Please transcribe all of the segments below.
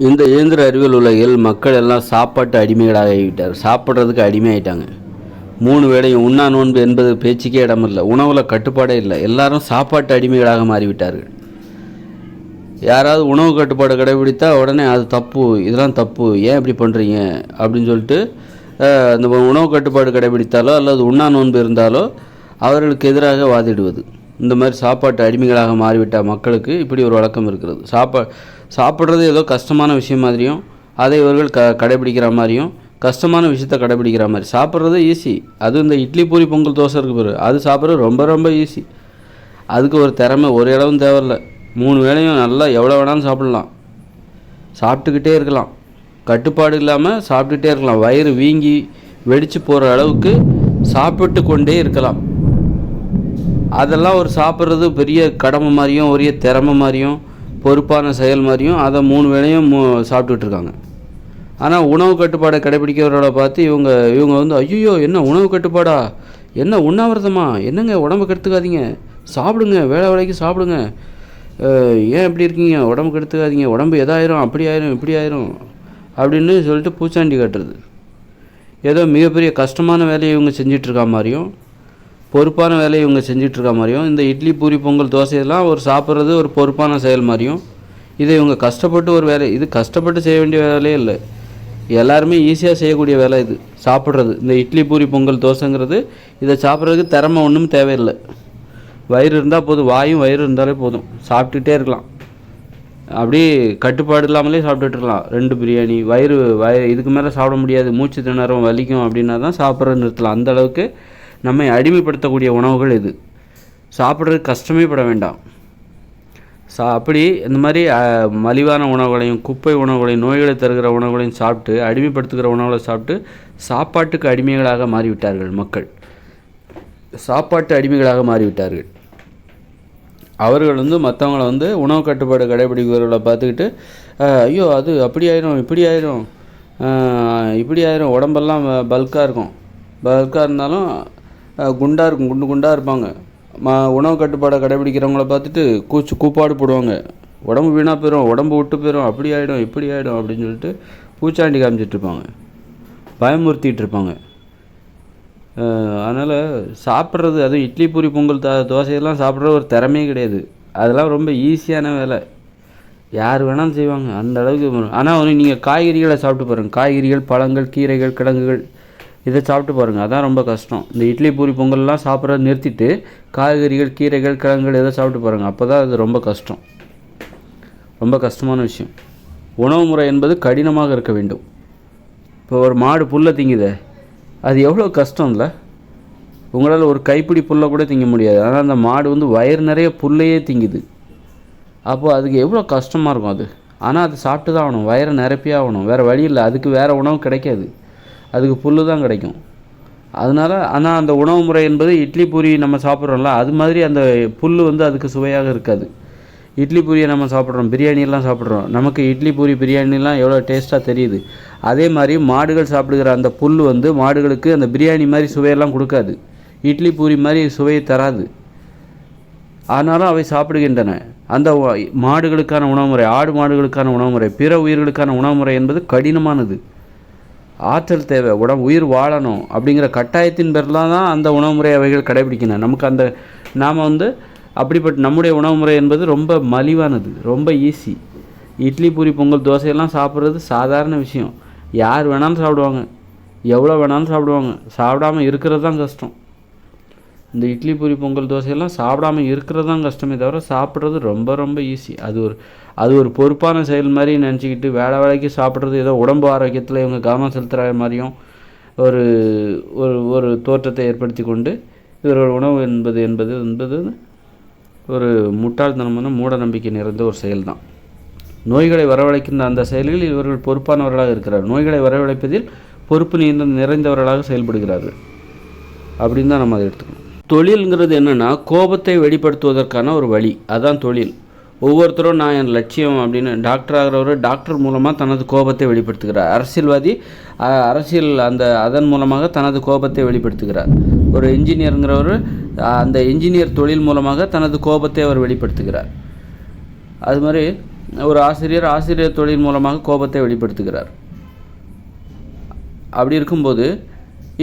இந்த இயந்திர அறிவியல் உலகில் மக்கள் எல்லாம் சாப்பாட்டு அடிமைகளாக ஆகிவிட்டார். சாப்பிட்றதுக்கு அடிமையாயிட்டாங்க. 3 வேளையும் உண்ணா நோன்பு என்பது பேச்சுக்கே இடமில்லை. உணவில் கட்டுப்பாடே இல்லை. எல்லாரும் சாப்பாட்டு அடிமைகளாக மாறிவிட்டார்கள். யாராவது உணவு கட்டுப்பாடு கடைபிடித்தா உடனே அது தப்பு, இதெல்லாம் தப்பு, ஏன் இப்படி பண்ணுறீங்க அப்படின்னு சொல்லிட்டு அந்த உணவு கட்டுப்பாடு கடைபிடித்தாலோ அல்லது உண்ணா நோன்பு இருந்தாலோ அவர்களுக்கு எதிராக வாதிடுவது. இந்த மாதிரி சாப்பாட்டு அடிமைகளாக மாறிவிட்ட மக்களுக்கு இப்படி ஒரு வழக்கம் இருக்கிறது. சாப்பிட்றது ஏதோ கஷ்டமான விஷயம் மாதிரியும், அதை இவர்கள் கடைபிடிக்கிற மாதிரியும், கஷ்டமான விஷயத்தை கடைபிடிக்கிற மாதிரி. சாப்பிட்றது ஈஸி. அதுவும் இந்த இட்லி பூரி பொங்கல் தோசை இருக்கு பாரு, அது சாப்பிட்றது ரொம்ப ரொம்ப ஈஸி. அதுக்கு ஒரு திறமை, ஒரு இடமும் தேவையில்லை. 3 வேளையும் நல்லா எவ்வளோ வேணாலும் சாப்பிட்லாம், சாப்பிட்டுக்கிட்டே இருக்கலாம், கட்டுப்பாடு இல்லாமல் சாப்பிட்டுக்கிட்டே இருக்கலாம். வயிறு வீங்கி வெடித்து போகிற அளவுக்கு சாப்பிட்டு கொண்டே இருக்கலாம். அதெல்லாம் ஒரு சாப்பிட்றது பெரிய கடமை மாதிரியும், ஒரே திறமை மாதிரியும், பொறுப்பான செயல் மாதிரியும் அதை 3 வேளையும் சாப்பிட்டுட்ருக்காங்க. ஆனால் உணவு கட்டுப்பாடை கடைபிடிக்கிறவர்களை பார்த்து இவங்க வந்து ஐயோ என்ன உணவு கட்டுப்பாடா, என்ன உண்ணாவிரதமா, என்னங்க உடம்பு கெடுத்துக்காதீங்க, சாப்பிடுங்க, வேலை வேலைக்கு சாப்பிடுங்க, ஏன் இப்படி இருக்கீங்க, உடம்பு கெடுத்துக்காதீங்க, உடம்பு எதாயிரும், அப்படி ஆயிரும், இப்படி ஆயிரும் அப்படின்னு சொல்லிட்டு பூச்சாண்டி காட்டுறது. ஏதோ மிகப்பெரிய கஷ்டமான வேலையை இவங்க செஞ்சிட்ருக்கா மாதிரியும், பொறுப்பான வேலையை இவங்க செஞ்சிட்ருக்கா மாதிரியும், இந்த இட்லி பூரி பொங்கல் தோசையெல்லாம் ஒரு சாப்பிட்றது ஒரு பொறுப்பான செயல் மாதிரியும், இதை இவங்க கஷ்டப்பட்டு ஒரு வேலை, இது கஷ்டப்பட்டு செய்ய வேண்டிய வேலையே இல்லை, எல்லாருமே ஈஸியாக செய்யக்கூடிய வேலை இது. சாப்பிட்றது இந்த இட்லி பூரி பொங்கல் தோசைங்கிறது, இதை சாப்பிட்றதுக்கு திறமை ஒன்றும் தேவையில்லை. வயிறு இருந்தால் போதும், வாயும் வயிறு இருந்தாலே போதும், சாப்பிட்டுட்டே இருக்கலாம். அப்படி கட்டுப்பாடு இல்லாமலே சாப்பிட்டுட்ருக்கலாம். 2 பிரியாணி, வயிறு இதுக்கு மேலே சாப்பிட முடியாது, மூச்சு திணறும், வலிக்கும் அப்படின்னா தான் சாப்பிட்றது நிறுத்தலாம். அந்த அளவுக்கு நம்மை அடிமைப்படுத்தக்கூடிய உணவுகள் இது. சாப்பிட்றதுக்கு கஷ்டமே பட வேண்டாம். அப்படி இந்த மாதிரி மலிவான உணவுகளையும், குப்பை உணவுகளையும், நோய்களை தருகிற உணவுகளையும் சாப்பிட்டு, அடிமைப்படுத்துகிற உணவுகளை சாப்பிட்டு சாப்பாட்டுக்கு அடிமைகளாக மாறிவிட்டார்கள் மக்கள். சாப்பாட்டு அடிமைகளாக மாறிவிட்டார்கள். அவர்கள் வந்து மற்றவங்கள வந்து உணவு கட்டுப்பாடு கடைபிடிக்கிறவர்களை பார்த்துக்கிட்டு ஐயோ அது அப்படி ஆயிரும், இப்படி ஆயிரும், இப்படி ஆயிரும், உடம்பெல்லாம் பல்காக இருக்கும், பல்காக இருந்தாலும் குண்டாக இருக்கும், குண்டாக இருப்பாங்க. உணவு கட்டுப்பாடை கடைபிடிக்கிறவங்கள பார்த்துட்டு கூப்பாடு போடுவாங்க, உடம்பு வீணாக போயிடும், உடம்பு விட்டு போயிடும், அப்படி ஆகிடும், இப்படி ஆகிடும் அப்படின்னு சொல்லிட்டு பூச்சாண்டி காமிச்சிட்ருப்பாங்க, பயமுறுத்திட்டு இருப்பாங்க. அதனால் சாப்பிட்றது, அதுவும் இட்லி பூரி பொங்கல் தோசையெல்லாம் சாப்பிட்ற ஒரு திறமையே கிடையாது. அதெல்லாம் ரொம்ப ஈஸியான வேலை, யார் வேணாலும் செய்வாங்க அந்த அளவுக்கு. ஆனால் நீங்கள் காய்கறிகளை சாப்பிட்டு பாருங்கள், காய்கறிகள், பழங்கள், கீரைகள், கிழங்குகள், இதை சாப்பிட்டு பாருங்கள், அதான் ரொம்ப கஷ்டம். இந்த இட்லி பூரி பொங்கல்லாம் சாப்பிட்றத நிறுத்திட்டு காய்கறிகள், கீரைகள், கிழங்குகள் இதை சாப்பிட்டு பாருங்கள், அப்போ தான் அது ரொம்ப கஷ்டம், ரொம்ப கஷ்டமான விஷயம். உணவு முறை என்பது கடினமாக இருக்க வேண்டும். இப்போ ஒரு மாடு புல்லை திங்குதே, அது எவ்வளோ கஷ்டம் இல்லை? உங்களால் ஒரு கைப்பிடி புல்லை கூட திங்க முடியாது. ஆனால் அந்த மாடு வந்து வயிறு நிறைய புல்லையே திங்குது. அப்போது அதுக்கு எவ்வளோ கஷ்டமாக இருக்கும் அது. ஆனால் அது சாப்பிட்டு தான் ஆகணும், வயிறை நிரப்பியே ஆகணும், வேறு வழி இல்லை. அதுக்கு வேறு உணவு கிடைக்காது, அதுக்கு புல் தான் கிடைக்கும். அதனால் ஆனால் அந்த உணவு முறை என்பது இட்லி பூரி நம்ம சாப்பிட்றோம்ல, அது மாதிரி அந்த புல் வந்து அதுக்கு சுவையாக இருக்காது. இட்லி பூரியை நம்ம சாப்பிட்றோம், பிரியாணியெல்லாம் சாப்பிட்றோம், நமக்கு இட்லி பூரி பிரியாணிலாம் எவ்வளோ டேஸ்ட்டாக தெரியுது. அதே மாதிரி மாடுகள் சாப்பிடுகிற அந்த புல் வந்து மாடுகளுக்கு அந்த பிரியாணி மாதிரி சுவையெல்லாம் கொடுக்காது, இட்லி பூரி மாதிரி சுவையை தராது. ஆனாலும் அவை சாப்பிடுகின்றன. அந்த மாடுகளுக்கான உணவுமுறை, ஆடு மாடுகளுக்கான உணவுமுறை, பிற உயிர்களுக்கான உணவுமுறை என்பது கடினமானது. ஆற்றல் தேவை, உயிர் வாழணும் அப்படிங்கிற கட்டாயத்தின் பேரில் தான் அந்த உணவுமுறை அவைகள் கடைபிடிக்கணும். நமக்கு அந்த நாம் வந்து அப்படிப்பட்ட நம்முடைய உணவு முறை என்பது ரொம்ப மலிவானது, ரொம்ப ஈஸி. இட்லி பூரி பொங்கல் தோசையெல்லாம் சாப்பிட்றது சாதாரண விஷயம், யார் வேணாலும் சாப்பிடுவாங்க, எவ்வளோ வேணாலும் சாப்பிடுவாங்க. சாப்பிடாமல் இருக்கிறது தான் கஷ்டம். இந்த இட்லி பூரி பொங்கல் தோசையெல்லாம் சாப்பிடாமல் இருக்கிறது தான் கஷ்டமே தவிர சாப்பிட்றது ரொம்ப ரொம்ப ஈஸி. அது ஒரு பொறுப்பான செயல் மாதிரி நினச்சிக்கிட்டு வேலைக்கு சாப்பிட்றது ஏதோ உடம்பு ஆரோக்கியத்தில் இவங்க கவனம் செலுத்துகிற மாதிரியும் ஒரு ஒரு தோற்றத்தை ஏற்படுத்தி கொண்டு இவர்கள் உணவு என்பது ஒரு முட்டாள்தனமான மூட நம்பிக்கை நிறைந்த ஒரு செயல்தான். நோய்களை வரவழைக்கின்ற அந்த செயல்களில் இவர்கள் பொறுப்பானவர்களாக இருக்கிறார்கள். நோய்களை வரவழைப்பதில் பொறுப்பு நிறைந்தவர்களாக செயல்படுகிறார்கள் அப்படின்னு தான் நம்ம அதை எடுத்துக்கணும். தொழில்ங்கிறது என்னென்னா கோபத்தை வெளிப்படுத்துவதற்கான ஒரு வழி, அதுதான் தொழில். ஒவ்வொருத்தரும் நான் என் லட்சியம் அப்படின்னு, டாக்டர் ஆகிறவர் டாக்டர் மூலமாக தனது கோபத்தை வெளிப்படுத்துகிறார். அரசியல்வாதி அரசியல் அதன் மூலமாக தனது கோபத்தை வெளிப்படுத்துகிறார். ஒரு இன்ஜினியருங்கிறவர் அந்த இன்ஜினியர் தொழில் மூலமாக தனது கோபத்தை அவர் வெளிப்படுத்துகிறார். அது மாதிரி ஒரு ஆசிரியர் தொழில் மூலமாக கோபத்தை வெளிப்படுத்துகிறார். அப்படி இருக்கும்போது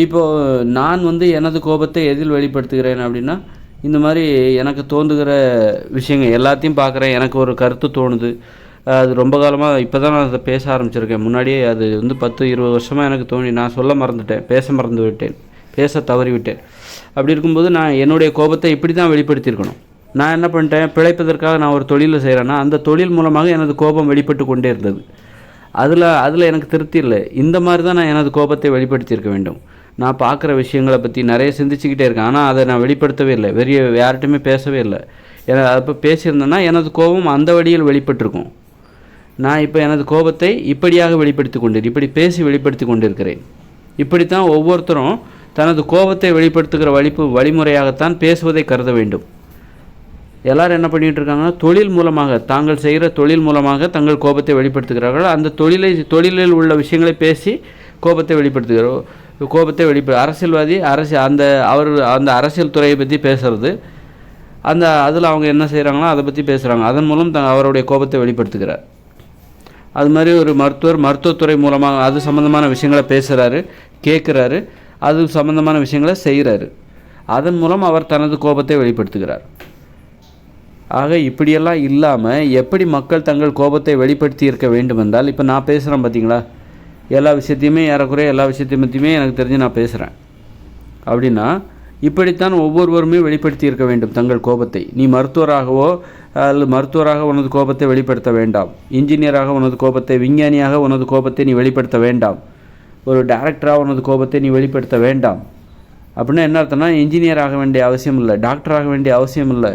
இப்போது நான் வந்து எனது கோபத்தை எதில் வெளிப்படுத்துகிறேன் அப்படின்னா, இந்த மாதிரி எனக்கு தோன்றுகிற விஷயங்கள் எல்லாத்தையும் பார்க்குறேன். எனக்கு ஒரு கருத்து தோணுது. அது ரொம்ப காலமாக இப்போ தான் நான் அதை பேச ஆரம்பிச்சிருக்கேன். முன்னாடியே அது வந்து 10-20 வருஷமாக எனக்கு தோணி நான் சொல்ல மறந்துட்டேன், பேச தவறிவிட்டேன். அப்படி இருக்கும்போது நான் என்னுடைய கோபத்தை இப்படி தான் வெளிப்படுத்தியிருக்கணும். நான் என்ன பண்ணிட்டேன், பிழைப்பதற்காக நான் ஒரு தொழிலை செய்கிறேன்னா அந்த தொழில் மூலமாக எனது கோபம் வெளிப்பட்டு கொண்டே இருந்தது. அதில் எனக்கு திருப்தி இல்லை. இந்த மாதிரி தான் நான் எனது கோபத்தை வெளிப்படுத்தியிருக்க வேண்டும். நான் பார்க்குற விஷயங்களை பற்றி நிறைய சிந்திச்சுக்கிட்டே இருக்கேன். ஆனால் அதை நான் வெளிப்படுத்தவே இல்லை, யார்கிட்டையுமே பேசவே இல்லை. அப்போ பேசியிருந்தேன்னா எனது கோபம் அந்த வழியில் வெளிப்பட்டிருக்கும். நான் இப்போ எனது கோபத்தை இப்படியாக இப்படி பேசி வெளிப்படுத்தி கொண்டிருக்கிறேன். இப்படித்தான் ஒவ்வொருத்தரும் தனது கோபத்தை வெளிப்படுத்துகிற வழிமுறையாகத்தான் பேசுவதை கருத வேண்டும். எல்லோரும் என்ன பண்ணிகிட்டு இருக்காங்கன்னா, தொழில் மூலமாக தாங்கள் செய்கிற தொழில் மூலமாக தங்கள் கோபத்தை வெளிப்படுத்துகிறார்கள். அந்த தொழிலில் உள்ள விஷயங்களை பேசி கோபத்தை அரசியல்வாதி அந்த அரசியல் துறையை பற்றி பேசுகிறது. அதில் அவங்க என்ன செய்கிறாங்களோ அதை பற்றி பேசுகிறாங்க. அதன் மூலம் அவருடைய கோபத்தை வெளிப்படுத்துகிறார். அது மாதிரி ஒரு மருத்துவத்துறை மூலமாக அது சம்மந்தமான விஷயங்களை பேசுகிறாரு, கேட்குறாரு, அது சம்மந்தமான விஷயங்களை செய்கிறாரு. அதன் மூலம் அவர் தனது கோபத்தை வெளிப்படுத்துகிறார். ஆக இப்படியெல்லாம் இல்லாமல் எப்படி மக்கள் தங்கள் கோபத்தை வெளிப்படுத்தி இருக்க வேண்டும் என்றால், இப்போ நான் பேசுகிறேன் பார்த்தீங்களா, ஏறக்குறைய எல்லா விஷயத்தையுமே எனக்கு தெரிஞ்சு நான் பேசுகிறேன் அப்படின்னா, இப்படித்தான் ஒவ்வொருவருமே வெளிப்படுத்தி இருக்க வேண்டும் தங்கள் கோபத்தை. நீ மருத்துவராக உனது கோபத்தை வெளிப்படுத்த வேண்டாம். இன்ஜினியராக உனது கோபத்தை, விஞ்ஞானியாக உனது கோபத்தை நீ வெளிப்படுத்த வேண்டாம். ஒரு டைரக்டராக உனது கோபத்தை நீ வெளிப்படுத்த வேண்டாம். அப்படின்னா என்ன அர்த்தம்னா, இன்ஜினியர் ஆக வேண்டிய அவசியம் இல்லை, டாக்டராக வேண்டிய அவசியம் இல்லை,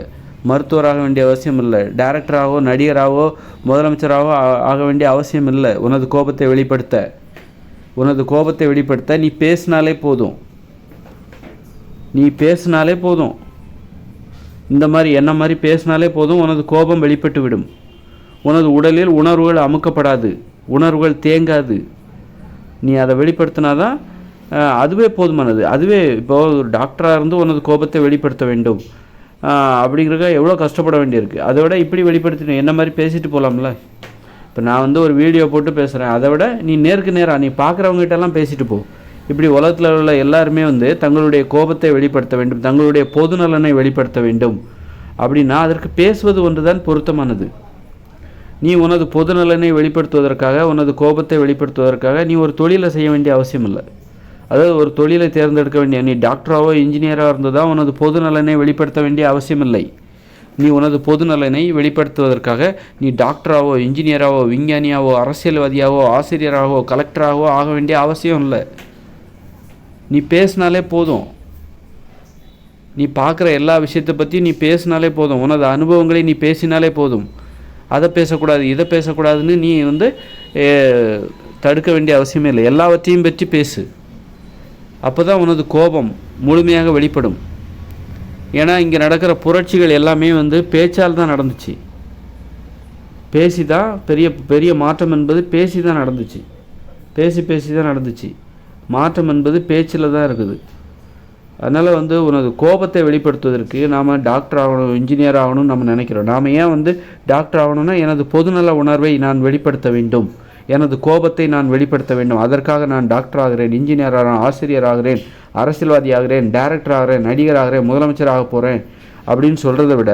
மருத்துவராக வேண்டிய அவசியம் இல்லை, டைரக்டராகவோ நடிகராகவோ முதலமைச்சராகவோ ஆக வேண்டிய அவசியம் இல்லை. உனது கோபத்தை வெளிப்படுத்த நீ பேசினாலே போதும். இந்த மாதிரி என்ன மாதிரி பேசினாலே போதும், உனது கோபம் வெளிப்பட்டு விடும். உனது உடலில் உணர்வுகள் அமுக்கப்படாது, உணர்வுகள் தேங்காது. நீ அதை வெளிப்படுத்தினாதான் அதுவே போதுமானது. அதுவே இப்போது ஒரு டாக்டராக இருந்து உனது கோபத்தை வெளிப்படுத்த வேண்டும் அப்படிங்கிறத எவ்வளோ கஷ்டப்பட வேண்டியிருக்கு. அதை விட இப்படி வெளிப்படுத்தினேன் என்ன மாதிரி பேசிட்டு போகலாம்ல. இப்போ நான் வந்து ஒரு வீடியோ போட்டு பேசுகிறேன், அதை விட நீ நேருக்கு நேராக நீ பார்க்குறவங்ககிட்டலாம் பேசிட்டு போ. இப்படி உலகத்தில் உள்ள எல்லாருமே வந்து தங்களுடைய கோபத்தை வெளிப்படுத்த வேண்டும், தங்களுடைய பொது நலனை வெளிப்படுத்த வேண்டும். அப்படின்னா அதற்கு பேசுவது ஒன்று தான் பொருத்தமானது. நீ உனது பொது நலனை வெளிப்படுத்துவதற்காக, உனது கோபத்தை வெளிப்படுத்துவதற்காக நீ ஒரு தொழிலை செய்ய வேண்டிய அவசியம் இல்லை. அதாவது ஒரு தொழிலை தேர்ந்தெடுக்க வேண்டிய, நீ டாக்டராகவோ இன்ஜினியராக இருந்ததான் உனது பொது நலனை வெளிப்படுத்த வேண்டிய அவசியம் இல்லை. நீ உனது பொது நலனை வெளிப்படுத்துவதற்காக நீ டாக்டராகவோ இன்ஜினியராகவோ விஞ்ஞானியாகவோ அரசியல்வாதியாகவோ ஆசிரியராகவோ கலெக்டராகவோ ஆக வேண்டிய அவசியம் இல்லை. நீ பேசினாலே போதும். நீ பார்க்குற எல்லா விஷயத்தை பற்றி நீ பேசினாலே போதும். உனது அனுபவங்களை நீ பேசினாலே போதும். அதை பேசக்கூடாது, இதை பேசக்கூடாதுன்னு நீ வந்து தடுக்க வேண்டிய அவசியமே இல்லை. எல்லாவற்றையும் பற்றி பேசு. அப்போ தான் உனது கோபம் முழுமையாக வெளிப்படும். ஏன்னா இங்கே நடக்கிற புரட்சிகள் எல்லாமே வந்து பேச்சால் தான் நடந்துச்சு. பேசி தான் பெரிய மாற்றம் என்பது பேசி தான் நடந்துச்சு. பேசி தான் நடந்துச்சு. மாற்றம் என்பது பேச்சில் தான் இருக்குது. அதனால் வந்து உனது கோபத்தை வெளிப்படுத்துவதற்கு நாம் டாக்டர் ஆகணும், இன்ஜினியர் ஆகணும்னு நம்ம நினைக்கிறோம். நாம் ஏன் வந்து டாக்டர் ஆகணும்னா, எனது பொதுநல உணர்வை நான் வெளிப்படுத்த வேண்டும், எனது கோபத்தை நான் வெளிப்படுத்த வேண்டும், அதற்காக நான் டாக்டர் ஆகிறேன், இன்ஜினியர் ஆகிறேன், ஆசிரியர் ஆகிறேன், அரசியல்வாதி ஆகிறேன், டைரக்டர் ஆகிறேன், நடிகர் ஆகிறேன், முதலமைச்சர் ஆக போகிறேன் அப்படின்னு சொல்கிறத விட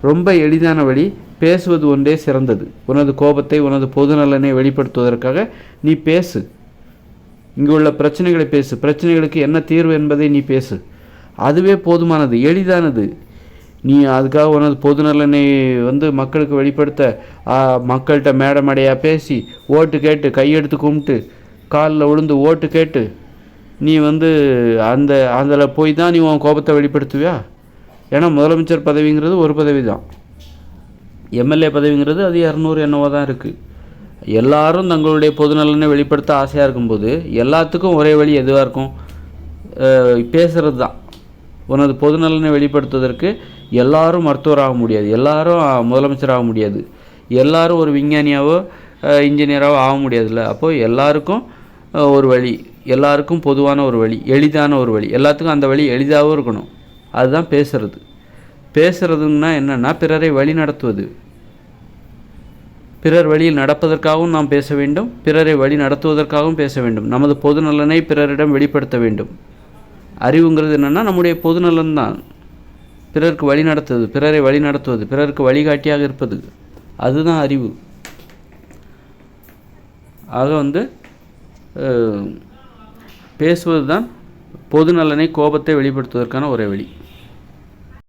ரொம்ப எளிதான வழி பேசுவது ஒன்றே சிறந்தது. உனது கோபத்தை, உனது பொதுநலனை வெளிப்படுத்துவதற்காக நீ பேசு. இங்கே உள்ள பிரச்சனைகளை பேசு. பிரச்சனைகளுக்கு என்ன தீர்வு என்பதை நீ பேசு. அதுவே போதுமானது, எளிதானது. நீ அதுக்காக உனது பொதுநலனை வந்து மக்களுக்கு வெளிப்படுத்த மக்கள்கிட்ட மேடையாக பேசி ஓட்டு கேட்டு கையெடுத்து கும்பிட்டு காலில் விழுந்து ஓட்டு கேட்டு நீ வந்து அதில் போய் தான் நீ உன் கோபத்தை வெளிப்படுத்துவியா? ஏன்னா முதலமைச்சர் பதவிங்கிறது ஒரு பதவி தான், எம்எல்ஏ பதவிங்கிறது அது 200 என்னவோ தான் இருக்குது. எல்லாரும் தங்களுடைய பொதுநலனை வெளிப்படுத்த ஆசையாக இருக்கும்போது எல்லாத்துக்கும் ஒரே வழி எதுவாக இருக்கும்? பேசுகிறது தான். உனது பொதுநலனை வெளிப்படுத்துவதற்கு எல்லாரும் மருத்துவராக முடியாது, எல்லாரும் முதலமைச்சராக முடியாது, எல்லாரும் ஒரு விஞ்ஞானியாவோ இன்ஜினியராகவோ ஆக முடியாதுல்ல. அப்போது எல்லாருக்கும் ஒரு வழி, எல்லாருக்கும் பொதுவான ஒரு வழி, எளிதான ஒரு வழி, எல்லாத்துக்கும் அந்த வழி எளிதாகவும் இருக்கணும். அதுதான் பேசுறதுன்னா என்னென்னா பிறரை வழி நடத்துவது. பிறர் வழியில் நடப்பதற்காகவும் நாம் பேச வேண்டும், பிறரை வழி நடத்துவதற்காகவும் பேச வேண்டும். நமது பொது நலனை பிறரிடம் வெளிப்படுத்த வேண்டும். அறிவுங்கிறது என்னென்னா நம்முடைய பொது நலன்தான். பிறருக்கு வழி நடத்துவது, பிறரை வழி நடத்துவது, பிறருக்கு வழிகாட்டியாக இருப்பது, அதுதான் அறிவு. ஆக பேசுவது தான் பொது நலனை, கோபத்தை வெளிப்படுத்துவதற்கான ஒரே வழி.